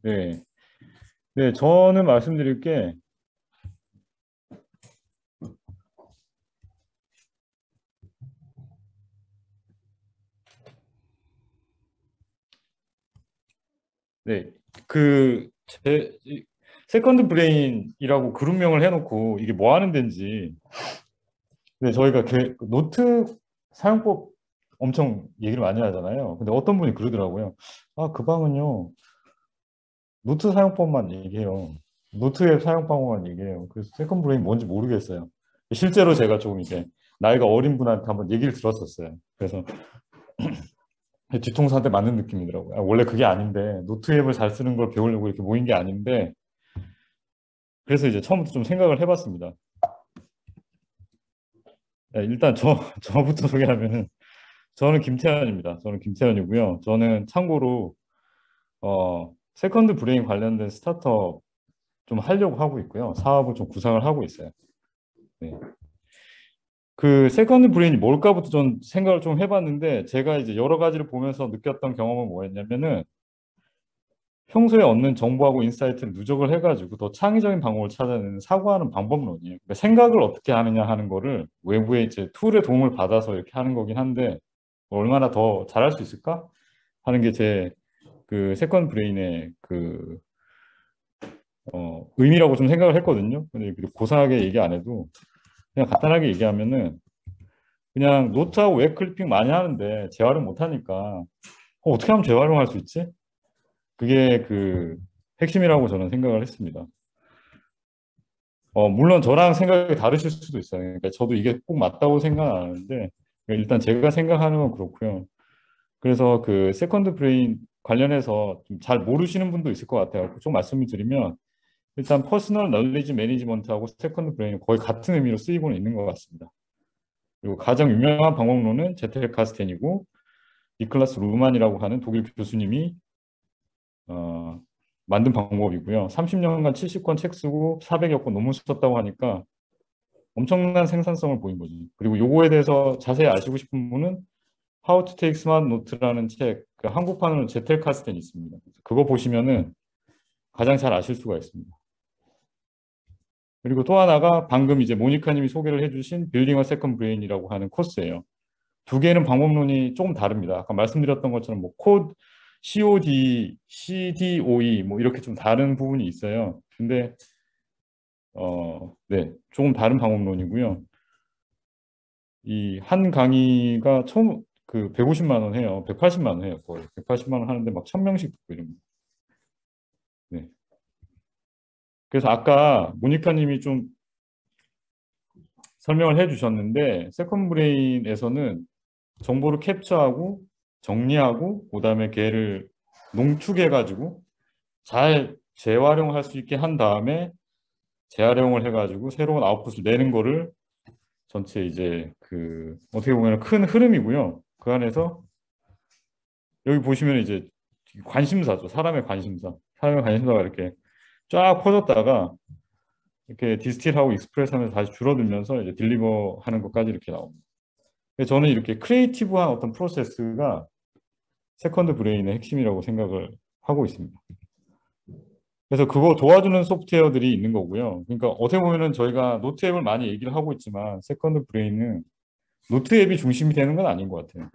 네. 네, 저는 말씀드릴 게, 네, 그, 세컨드 브레인이라고 그룹명을 해놓고 이게 뭐 하는 데인지, 네, 저희가 그 노트 사용법 엄청 얘기를 많이 하잖아요. 근데 어떤 분이 그러더라고요. 아, 그 방은요, 노트 사용법만 얘기해요. 노트 앱 사용 방법만 얘기해요. 그래서 세컨드 브레인 뭔지 모르겠어요. 실제로 제가 조금 이제 나이가 어린 분한테 한번 얘기를 들었었어요. 그래서 뒤통수한테 맞는 느낌이더라고요. 아, 원래 그게 아닌데 노트 앱을 잘 쓰는 걸 배우려고 이렇게 모인 게 아닌데 그래서 이제 처음부터 좀 생각을 해봤습니다. 네, 일단 저부터 소개하면은 저는 김태현입니다. 저는 김태현이고요. 저는 참고로 세컨드 브레인 관련된 스타트업 좀 하려고 하고 있고요. 사업을 좀 구상을 하고 있어요. 네. 그 세컨드 브레인이 뭘까부터 좀 생각을 좀 해봤는데 제가 이제 여러 가지를 보면서 느꼈던 경험은 뭐였냐면은 평소에 얻는 정보하고 인사이트를 누적을 해가지고 더 창의적인 방법을 찾아내는 사고하는 방법론이에요. 그러니까 생각을 어떻게 하느냐 하는 거를 외부의 이제 툴의 도움을 받아서 이렇게 하는 거긴 한데 얼마나 더 잘할 수 있을까 하는 게 제 그 세컨드 브레인의 그 의미라고 좀 생각을 했거든요. 근데 고상하게 얘기 안 해도 그냥 간단하게 얘기하면은 그냥 노트하고 웹 클리핑 많이 하는데 재활용 못 하니까 어떻게 하면 재활용할 수 있지? 그게 그 핵심이라고 저는 생각을 했습니다. 물론 저랑 생각이 다르실 수도 있어요. 그러니까 저도 이게 꼭 맞다고 생각은 안 하는데 일단 제가 생각하는 건 그렇고요. 그래서 그 세컨드 브레인 관련해서 좀 잘 모르시는 분도 있을 것 같아요. 좀 말씀을 드리면 일단 퍼스널 널리지 매니지먼트하고 세컨드 브레인은 거의 같은 의미로 쓰이고는 있는 것 같습니다. 그리고 가장 유명한 방법론은 제텔 카스텐이고 니클라스 루만이라고 하는 독일 교수님이 어, 만든 방법이고요. 30년간 70권 책 쓰고 400여 권 논문 썼다고 하니까 엄청난 생산성을 보인 거지. 그리고 요거에 대해서 자세히 아시고 싶은 분은 How to Take Smart Note라는 책, 그 한국판으로 제텔 카스텐이 있습니다. 그거 보시면은 가장 잘 아실 수가 있습니다. 그리고 또 하나가 방금 이제 모니카님이 소개를 해주신 빌딩 어 세컨드 브레인이라고 하는 코스예요. 두 개는 방법론이 조금 다릅니다. 아까 말씀드렸던 것처럼 뭐 코드, COD, CDOE 뭐 이렇게 좀 다른 부분이 있어요. 근데 네, 조금 다른 방법론이고요. 이 한 강의가 총 그 150만 원 해요. 180만 원 해요. 거의 180만 원 하는데 막 1000명씩 듣고 이런 거. 네. 그래서 아까 모니카님이 좀 설명을 해주셨는데 세컨 브레인에서는 정보를 캡처하고 정리하고 그다음에 걔를 농축해가지고 잘 재활용할 수 있게 한 다음에 재활용을 해가지고 새로운 아웃풋을 내는 거를 전체 이제 그 어떻게 보면 큰 흐름이고요. 그 안에서 여기 보시면 이제 관심사죠. 사람의 관심사. 사람의 관심사가 이렇게 쫙 퍼졌다가 이렇게 디스틸하고 익스프레스하면서 다시 줄어들면서 이제 딜리버 하는 것까지 이렇게 나옵니다. 그래서 저는 이렇게 크리에이티브한 어떤 프로세스가 세컨드 브레인의 핵심이라고 생각을 하고 있습니다. 그래서 그거 도와주는 소프트웨어들이 있는 거고요. 그러니까 어떻게 보면은 저희가 노트 앱을 많이 얘기를 하고 있지만 세컨드 브레인은 노트 앱이 중심이 되는 건 아닌 것 같아요.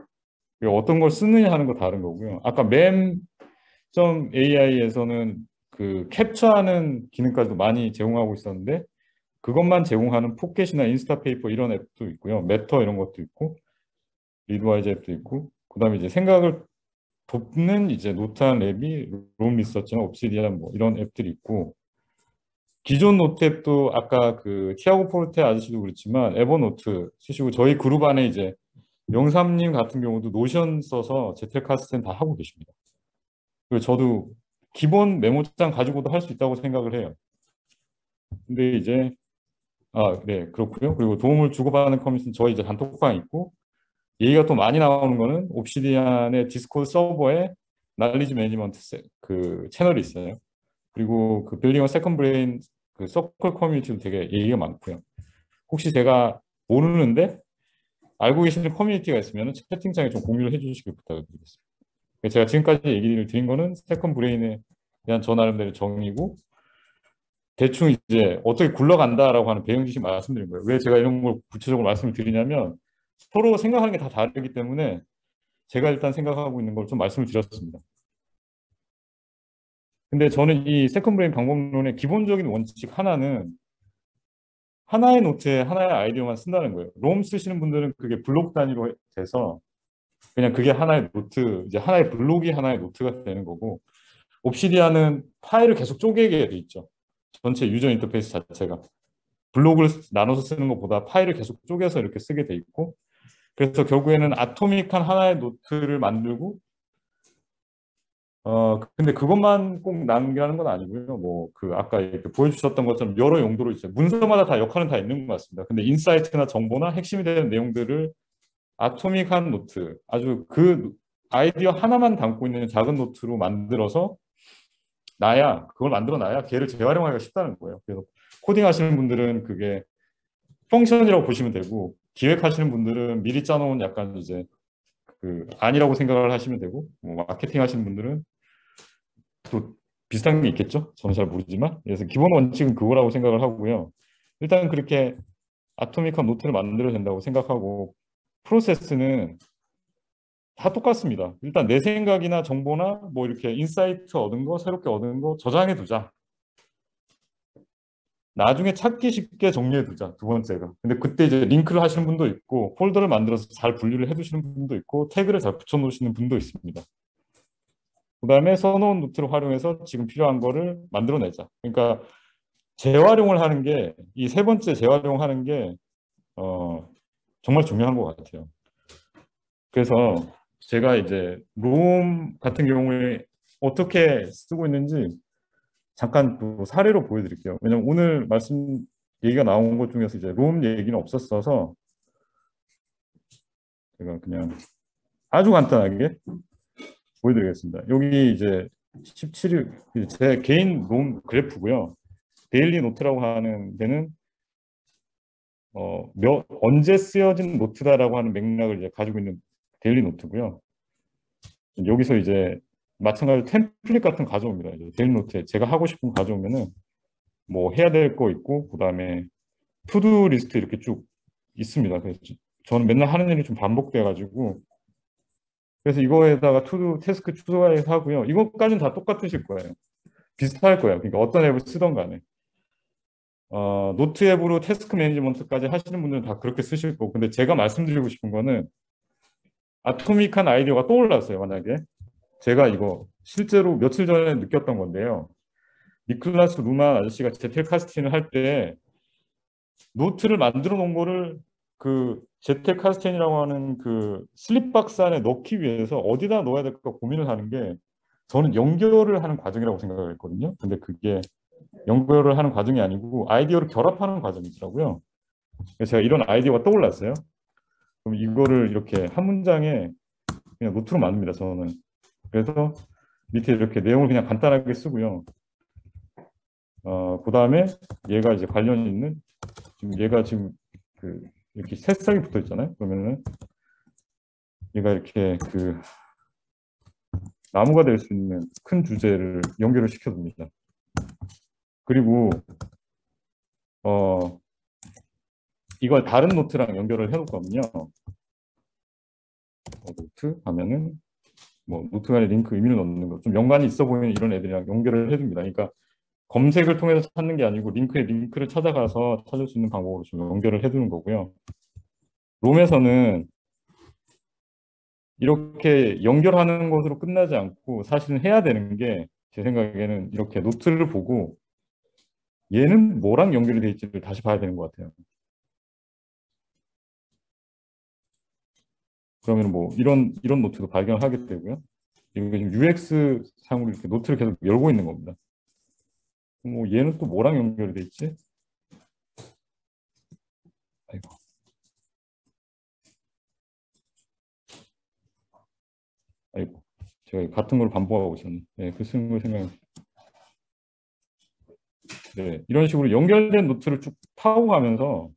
어떤 걸 쓰느냐 하는 거 다른 거고요. 아까 맴.ai에서는 그 캡처하는 기능까지도 많이 제공하고 있었는데 그것만 제공하는 포켓이나 인스타페이퍼 이런 앱도 있고요. 매터 이런 것도 있고 리드와이즈 앱도 있고 그다음에 이제 생각을 돕는 이제 노트한 앱이 롬 리서치나 옵시디안 뭐 이런 앱들이 있고 기존 노트 앱도 아까 그 티아고 포르테 아저씨도 그렇지만 에버노트 쓰시고 저희 그룹 안에 이제 영삼님 같은 경우도 노션 써서 제텔카스텐 다 하고 계십니다. 그리고 저도 기본 메모장 가지고도 할 수 있다고 생각을 해요. 근데 이제 네, 그렇고요. 그리고 도움을 주고받는 커뮤니티는 저희 이제 단톡방 있고 얘기가 또 많이 나오는 거는 옵시디안의 디스코드 서버에 날리지 매니지먼트 그 채널이 있어요. 그리고 그 빌딩 어 세컨드 브레인 그 서클 커뮤니티도 되게 얘기가 많고요. 혹시 제가 모르는데 알고 계시는 커뮤니티가 있으면 채팅창에 좀 공유를 해주시길 부탁드리겠습니다. 제가 지금까지 얘기를 드린 거는 세컨드 브레인의 그냥 저 나름대로 정의고 대충 이제 어떻게 굴러간다라고 하는 배경 지식 말씀드린 거예요. 왜 제가 이런 걸 구체적으로 말씀을 드리냐면 서로 생각하는 게 다 다르기 때문에 제가 일단 생각하고 있는 걸 좀 말씀을 드렸습니다. 근데 저는 이 세컨 브레인 방법론의 기본적인 원칙 하나는 하나의 노트에 하나의 아이디어만 쓴다는 거예요. 롬 쓰시는 분들은 그게 블록 단위로 돼서 그냥 그게 하나의 노트, 이제 하나의 블록이 하나의 노트가 되는 거고, 옵시디안은 파일을 계속 쪼개게 돼 있죠. 전체 유저 인터페이스 자체가. 블록을 나눠서 쓰는 것보다 파일을 계속 쪼개서 이렇게 쓰게 돼 있고, 그래서 결국에는 아토믹한 하나의 노트를 만들고, 근데 그것만 꼭 남기라는 건 아니고요. 뭐, 그, 아까 이렇게 보여주셨던 것처럼 여러 용도로 이제 문서마다 다 역할은 다 있는 것 같습니다. 근데 인사이트나 정보나 핵심이 되는 내용들을 아토믹한 노트, 아주 그 아이디어 하나만 담고 있는 작은 노트로 만들어서 그걸 만들어 놔야 걔를 재활용하기가 쉽다는 거예요. 그래서 코딩 하시는 분들은 그게 펑션이라고 보시면 되고, 기획하시는 분들은 미리 짜놓은 약간 이제 그 아니라고 생각을 하시면 되고, 뭐 마케팅 하시는 분들은 또 비슷한 게 있겠죠? 저는 잘 모르지만. 그래서 기본 원칙은 그거라고 생각을 하고요. 일단 그렇게 아토믹한 노트를 만들어야 된다고 생각하고, 프로세스는 다 똑같습니다. 일단 내 생각이나 정보나 뭐 이렇게 인사이트 얻은 거, 새롭게 얻은 거 저장해 두자. 나중에 찾기 쉽게 정리해 두자. 두 번째가. 근데 그때 이제 링크를 하시는 분도 있고, 폴더를 만들어서 잘 분류를 해 두시는 분도 있고, 태그를 잘 붙여 놓으시는 분도 있습니다. 그다음에 써놓은 노트를 활용해서 지금 필요한 거를 만들어내자. 그러니까 재활용을 하는 게, 이 세 번째 재활용하는 게 정말 중요한 것 같아요. 그래서 제가 이제 롬 같은 경우에 어떻게 쓰고 있는지 잠깐 또 사례로 보여드릴게요. 왜냐면 오늘 말씀 얘기가 나온 것 중에서 이제 롬 얘기는 없었어서 제가 그냥 아주 간단하게 보여드리겠습니다. 여기 이제 17일 제 개인 롬 그래프고요. 데일리 노트라고 하는 데는 언제 쓰여진 노트다라고 하는 맥락을 이제 가지고 있는 데일리 노트고요. 여기서 이제 마찬가지로 템플릿 같은 거 가져옵니다. 이제 데일리 노트에 제가 하고 싶은 거 가져오면은 뭐 해야 될 거 있고 그다음에 투두 리스트 이렇게 쭉 있습니다. 그래서 저는 맨날 하는 일이 좀 반복돼 가지고 그래서 이거에다가 투두 태스크 추가해서 하고요. 이것까지는 다 똑같으실 거예요. 비슷할 거예요. 그러니까 어떤 앱을 쓰던 간에 노트 앱으로 태스크 매니지먼트까지 하시는 분들은 다 그렇게 쓰실 거고 근데 제가 말씀드리고 싶은 거는 아토믹한 아이디어가 떠올랐어요. 만약에 제가 이거 실제로 며칠 전에 느꼈던 건데요. 니클라스 루만 아저씨가 제텔 카스틴을 할 때 노트를 만들어 놓은 거를 그 제텔 카스틴이라고 하는 그 슬립박스 안에 넣기 위해서 어디다 넣어야 될까 고민을 하는 게 저는 연결을 하는 과정이라고 생각을 했거든요. 근데 그게 연결을 하는 과정이 아니고 아이디어를 결합하는 과정이더라고요. 그래서 제가 이런 아이디어가 떠올랐어요. 그럼 이거를 이렇게 한 문장에 그냥 노트로 만듭니다. 저는. 그래서 밑에 이렇게 내용을 그냥 간단하게 쓰고요. 그 다음에 얘가 이제 관련 있는 지금 얘가 지금 그 이렇게 새싹이 붙어 있잖아요. 그러면은 얘가 이렇게 그 나무가 될 수 있는 큰 주제를 연결을 시켜줍니다. 그리고 어 이걸 다른 노트랑 연결을 해놓을 거거든요. 노트 하면은 뭐 노트 간에 링크 의미를 넣는 거 좀 연관이 있어 보이는 이런 애들이랑 연결을 해줍니다. 그러니까 검색을 통해서 찾는 게 아니고 링크에 링크를 찾아가서 찾을 수 있는 방법으로 좀 연결을 해두는 거고요. 롬에서는 이렇게 연결하는 것으로 끝나지 않고 사실은 해야 되는 게 제 생각에는 이렇게 노트를 보고 얘는 뭐랑 연결이 돼 있지를 다시 봐야 되는 것 같아요. 그러면 뭐 이런 노트도 발견하게 되고요. 이거 지금 UX 상으로 이렇게 노트를 계속 열고 있는 겁니다. 뭐 얘는 또 뭐랑 연결이 돼 있지? 아이고. 아이고. 제가 같은 걸 반복하고 있었네. 네, 그 쓰는 걸 생각. 네, 이런 식으로 연결된 노트를 쭉 타고 가면서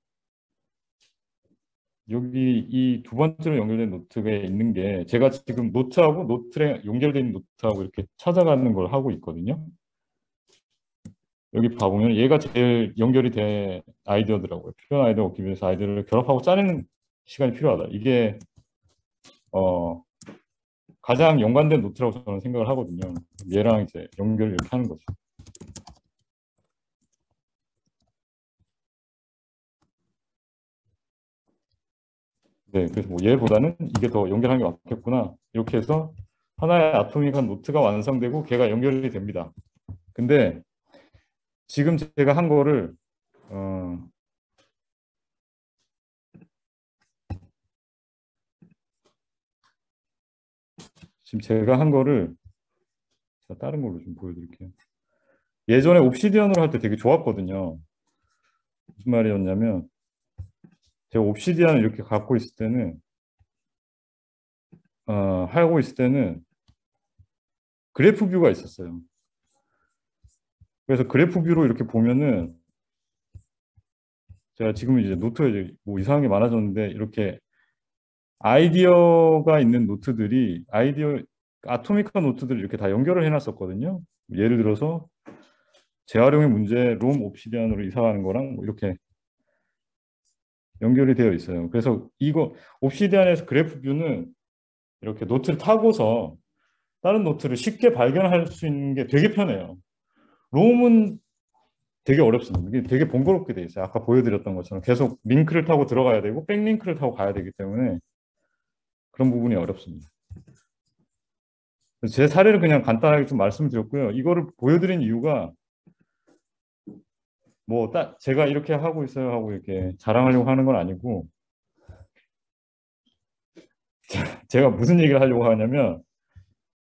여기 이 두 번째로 연결된 노트가 있는 게 제가 지금 노트하고 노트에 연결된 노트하고 이렇게 찾아가는 걸 하고 있거든요. 여기 봐보면 얘가 제일 연결이 된 아이디어더라고요. 표현 아이디어 얻기 위해서 아이디어를 결합하고 짜내는 시간이 필요하다. 이게 가장 연관된 노트라고 저는 생각을 하거든요. 얘랑 이제 연결을 이렇게 하는 거죠. 네, 그래서 뭐 얘보다는 이게 더 연결하는 게 맞겠구나. 이렇게 해서 하나의 아토믹한 노트가 완성되고 걔가 연결이 됩니다. 근데 지금 제가 한 거를 지금 제가 한 거를 다른 걸로 좀 보여드릴게요. 예전에 옵시디언으로 할 때 되게 좋았거든요. 무슨 말이었냐면 제가 옵시디언을 이렇게 갖고 있을 때는 하고 있을 때는 그래프 뷰가 있었어요. 그래서 그래프 뷰로 이렇게 보면은 제가 지금 이제 노트에 이제 뭐 이상한 게 많아졌는데 이렇게 아이디어가 있는 노트들이 아토믹한 노트들을 이렇게 다 연결을 해놨었거든요. 예를 들어서 재활용의 문제 롬 옵시디언으로 이사가는 거랑 뭐 이렇게 연결이 되어 있어요. 그래서 이거 옵시디언에서 그래프 뷰는 이렇게 노트를 타고서 다른 노트를 쉽게 발견할 수 있는 게 되게 편해요. 롬은 되게 어렵습니다. 이게 되게 번거롭게 돼 있어요. 아까 보여드렸던 것처럼 계속 링크를 타고 들어가야 되고 백링크를 타고 가야 되기 때문에 그런 부분이 어렵습니다. 제 사례를 그냥 간단하게 좀 말씀드렸고요. 이거를 보여드린 이유가 뭐 딱 제가 이렇게 하고 있어요 하고 이렇게 자랑하려고 하는 건 아니고 제가 무슨 얘기를 하려고 하냐면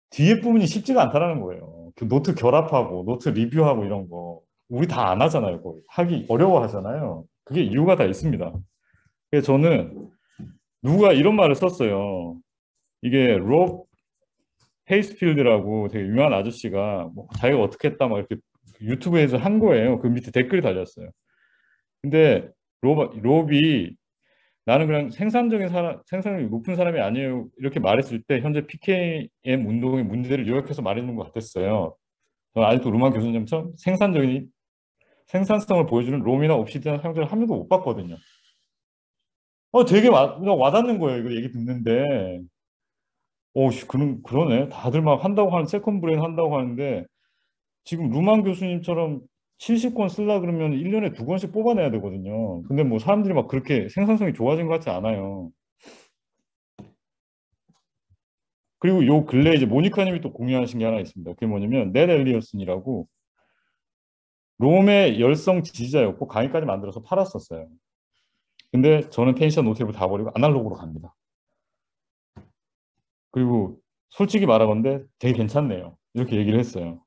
뒤에 부분이 쉽지가 않다라는 거예요. 그 노트 결합하고 노트 리뷰하고 이런 거 우리 다 안 하잖아요. 거의. 하기 어려워하잖아요. 그게 이유가 다 있습니다. 그래서 저는 누가 이런 말을 썼어요. 이게 롭 페이스필드라고 되게 유명한 아저씨가 뭐 자기가 어떻게 했다 막 이렇게 유튜브에서 한 거예요. 그 밑에 댓글이 달렸어요. 근데 롭이 나는 그냥 생산력이 높은 사람이 아니에요. 이렇게 말했을 때 현재 PKM 운동의 문제를 요약해서 말해주는 것 같았어요. 저는 아직도 루만 교수님처럼 생산성을 보여주는 롬이나 옵시디안 사용자를 한 명도 못 봤거든요. 되게 와닿는 거예요. 이거 얘기 듣는데. 그러네. 다들 막 한다고 하는, 세컨 브레인 한다고 하는데, 지금 루만 교수님처럼 70권 쓰려 그러면 1년에 2권씩 뽑아내야 되거든요. 근데 뭐 사람들이 막 그렇게 생산성이 좋아진 것 같지 않아요. 그리고 요 근래 이제 모니카님이 또 공유하신 게 하나 있습니다. 그게 뭐냐면, 넷 엘리어슨이라고 롬의 열성 지지자였고 강의까지 만들어서 팔았었어요. 근데 저는 텐션 노트북 다 버리고 아날로그로 갑니다. 그리고 솔직히 말하건대 되게 괜찮네요. 이렇게 얘기를 했어요.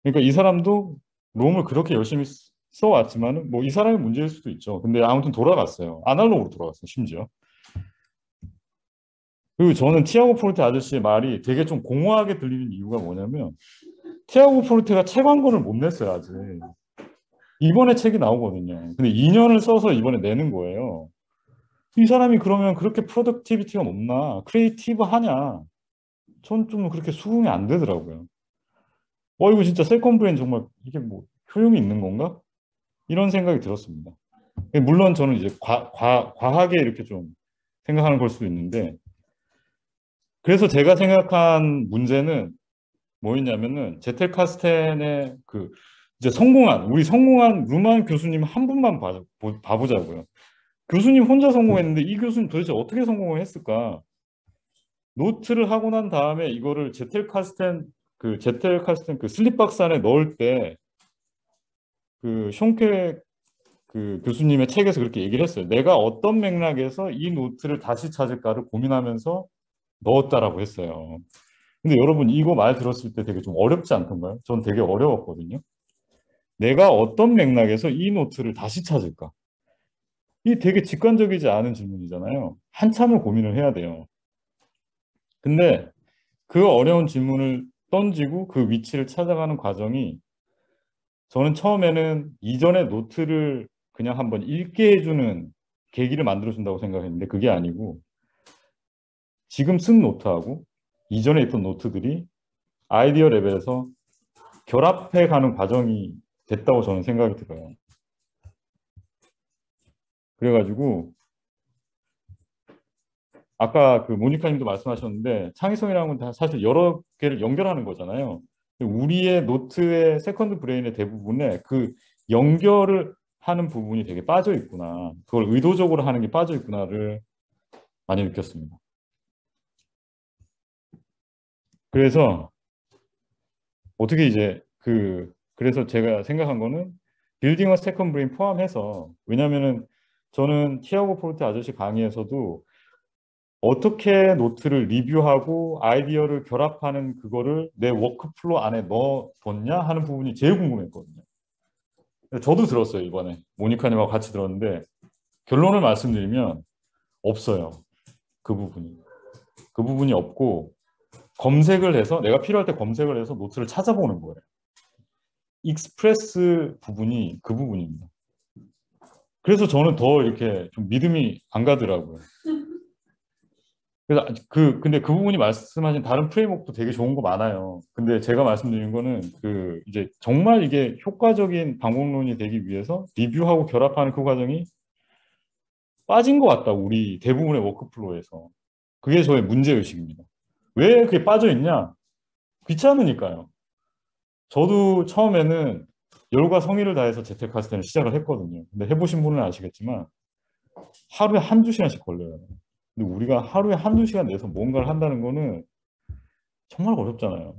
그러니까 이 사람도 롬을 그렇게 열심히 써왔지만은 뭐 이 사람의 문제일 수도 있죠. 근데 아무튼 돌아갔어요. 아날로그로 돌아갔어요. 심지어. 그리고 저는 티아고 포르테 아저씨의 말이 되게 좀 공허하게 들리는 이유가 뭐냐면 티아고 포르테가 책 한 권을 못 냈어요. 아직. 이번에 책이 나오거든요. 근데 2년을 써서 이번에 내는 거예요. 이 사람이 그러면 그렇게 프로덕티비티가 높나? 크리에이티브 하냐? 전 좀 그렇게 수긍이 안 되더라고요. 이거 진짜 세컨 브레인 정말 이게 뭐 효용이 있는 건가? 이런 생각이 들었습니다. 물론 저는 이제 과하게 이렇게 좀 생각하는 걸 수도 있는데, 그래서 제가 생각한 문제는 뭐였냐면은, 제텔 카스텐의 이제 우리 성공한 루만 교수님 한 분만 봐보자고요. 교수님 혼자 성공했는데 이 교수님 도대체 어떻게 성공을 했을까? 노트를 하고 난 다음에 이거를 제텔 카스텐 슬립박스 안에 넣을 때 숀케 교수님의 책에서 그렇게 얘기를 했어요. 내가 어떤 맥락에서 이 노트를 다시 찾을까를 고민하면서 넣었다라고 했어요. 근데 여러분 이거 말 들었을 때 되게 좀 어렵지 않던가요? 전 되게 어려웠거든요. 내가 어떤 맥락에서 이 노트를 다시 찾을까? 이 되게 직관적이지 않은 질문이잖아요. 한참을 고민을 해야 돼요. 근데 그 어려운 질문을 던지고 그 위치를 찾아가는 과정이 저는 처음에는 이전의 노트를 그냥 한번 읽게 해주는 계기를 만들어 준다고 생각했는데 그게 아니고 지금 쓴 노트하고 이전에 있던 노트들이 아이디어 레벨에서 결합해 가는 과정이 됐다고 저는 생각이 들어요. 그래가지고 아까 그 모니카님도 말씀하셨는데 창의성이라는 건 사실 여러 개를 연결하는 거잖아요. 우리의 노트의 세컨드 브레인의 대부분에 그 연결을 하는 부분이 되게 빠져 있구나. 그걸 의도적으로 하는 게 빠져 있구나를 많이 느꼈습니다. 그래서 어떻게 이제 그래서 제가 생각한 거는 빌딩 어 세컨드 브레인 포함해서 왜냐면은 저는 티아고 포르테 아저씨 강의에서도 어떻게 노트를 리뷰하고 아이디어를 결합하는 그거를 내 워크플로우 안에 넣어뒀냐 하는 부분이 제일 궁금했거든요. 저도 들었어요, 이번에. 모니카님하고 같이 들었는데 결론을 말씀드리면 없어요. 그 부분이. 그 부분이 없고 검색을 해서 내가 필요할 때 검색을 해서 노트를 찾아보는 거예요. 익스프레스 부분이 그 부분입니다. 그래서 저는 더 이렇게 좀 믿음이 안 가더라고요. 그래서 근데 그 부분이 말씀하신 다른 프레임워크도 되게 좋은 거 많아요. 근데 제가 말씀드린 거는 이제 정말 이게 효과적인 방법론이 되기 위해서 리뷰하고 결합하는 그 과정이 빠진 것 같다. 우리 대부분의 워크플로우에서. 그게 저의 문제의식입니다. 왜 그게 빠져 있냐? 귀찮으니까요. 저도 처음에는 열과 성의를 다해서 재테크하스텐을 시작을 했거든요. 근데 해보신 분은 아시겠지만 하루에 한두 시간씩 걸려요. 근데 우리가 하루에 한두 시간 내서 뭔가를 한다는 거는 정말 어렵잖아요.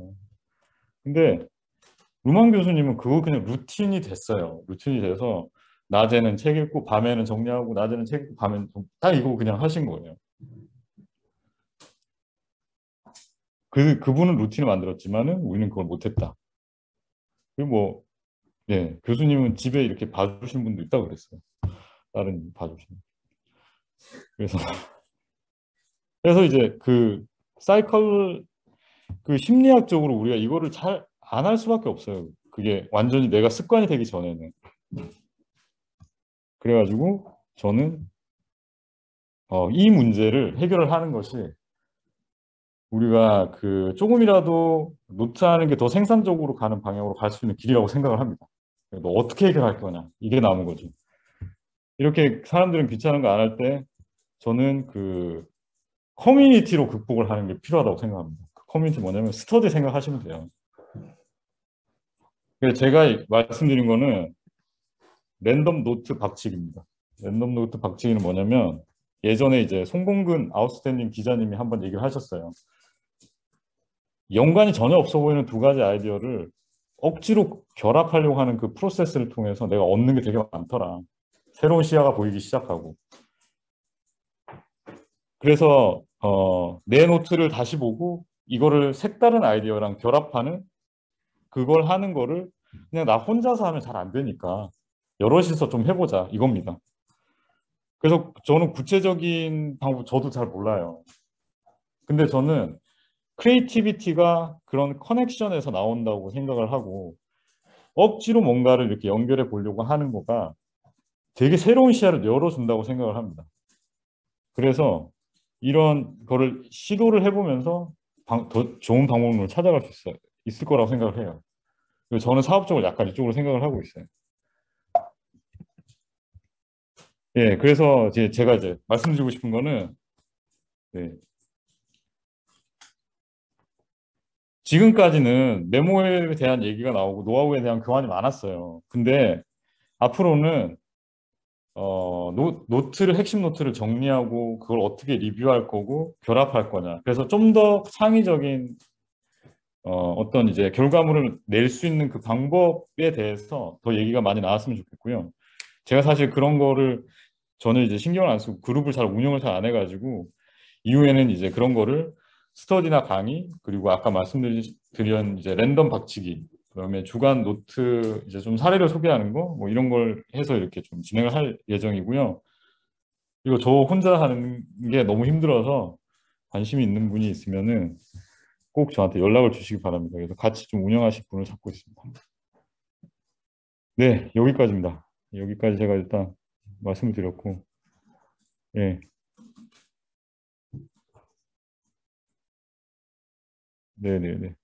근데 루만 교수님은 그거 그냥 루틴이 됐어요. 루틴이 돼서 낮에는 책 읽고 밤에는 정리하고 낮에는 책 읽고 밤에는 딱 이거 그냥 하신 거예요. 그분은 루틴을 만들었지만은 우리는 그걸 못했다. 그리고 뭐, 예, 교수님은 집에 이렇게 봐주신 분도 있다고 그랬어요. 다른 봐주시는. 그래서, 그래서 이제 사이클, 심리학적으로 우리가 이거를 잘 안 할 수밖에 없어요. 그게 완전히 내가 습관이 되기 전에는. 그래가지고 저는 이 문제를 해결을 하는 것이 우리가 조금이라도 노트하는 게 더 생산적으로 가는 방향으로 갈 수 있는 길이라고 생각을 합니다. 너 어떻게 해결할 거냐? 이게 남은 거죠. 이렇게 사람들은 귀찮은 거 안 할 때 저는 커뮤니티로 극복을 하는 게 필요하다고 생각합니다. 그 커뮤니티 뭐냐면 스터디 생각하시면 돼요. 그래서 제가 말씀드린 거는 랜덤 노트 박치기입니다. 랜덤 노트 박치기는 뭐냐면 예전에 이제 송봉근 아웃스탠딩 기자님이 한번 얘기를 하셨어요. 연관이 전혀 없어 보이는 두 가지 아이디어를 억지로 결합하려고 하는 그 프로세스를 통해서 내가 얻는 게 되게 많더라. 새로운 시야가 보이기 시작하고. 그래서 내 노트를 다시 보고 이거를 색다른 아이디어랑 결합하는 그걸 하는 거를 그냥 나 혼자서 하면 잘 안 되니까 여럿이서 좀 해보자 이겁니다. 그래서 저는 구체적인 방법 저도 잘 몰라요. 근데 저는 크리에이티비티가 그런 커넥션에서 나온다고 생각을 하고 억지로 뭔가를 이렇게 연결해 보려고 하는 거가 되게 새로운 시야를 열어준다고 생각을 합니다. 그래서 이런 거를 시도를 해보면서 더 좋은 방법론을 찾아갈 수 있을 거라고 생각을 해요. 그리고 저는 사업적으로 약간 이쪽으로 생각을 하고 있어요. 예, 그래서 제가 이제 말씀드리고 싶은 거는 네, 지금까지는 메모에 대한 얘기가 나오고 노하우에 대한 교환이 많았어요. 근데 앞으로는 노트를 핵심 노트를 정리하고 그걸 어떻게 리뷰할 거고 결합할 거냐. 그래서 좀 더 창의적인 어떤 이제 결과물을 낼 수 있는 그 방법에 대해서 더 얘기가 많이 나왔으면 좋겠고요. 제가 사실 그런 거를 저는 이제 신경을 안 쓰고 그룹을 잘 운영을 잘 안 해가지고 이후에는 이제 그런 거를 스터디나 강의 그리고 아까 말씀드린 이제 랜덤 박치기 그다음에 주간 노트 이제 좀 사례를 소개하는 거 뭐 이런 걸 해서 이렇게 좀 진행을 할 예정이고요. 이거 저 혼자 하는 게 너무 힘들어서 관심이 있는 분이 있으면은 꼭 저한테 연락을 주시기 바랍니다. 그래서 같이 좀 운영하실 분을 찾고 있습니다. 네, 여기까지입니다. 여기까지 제가 일단 말씀을 드렸고 예, 네네네.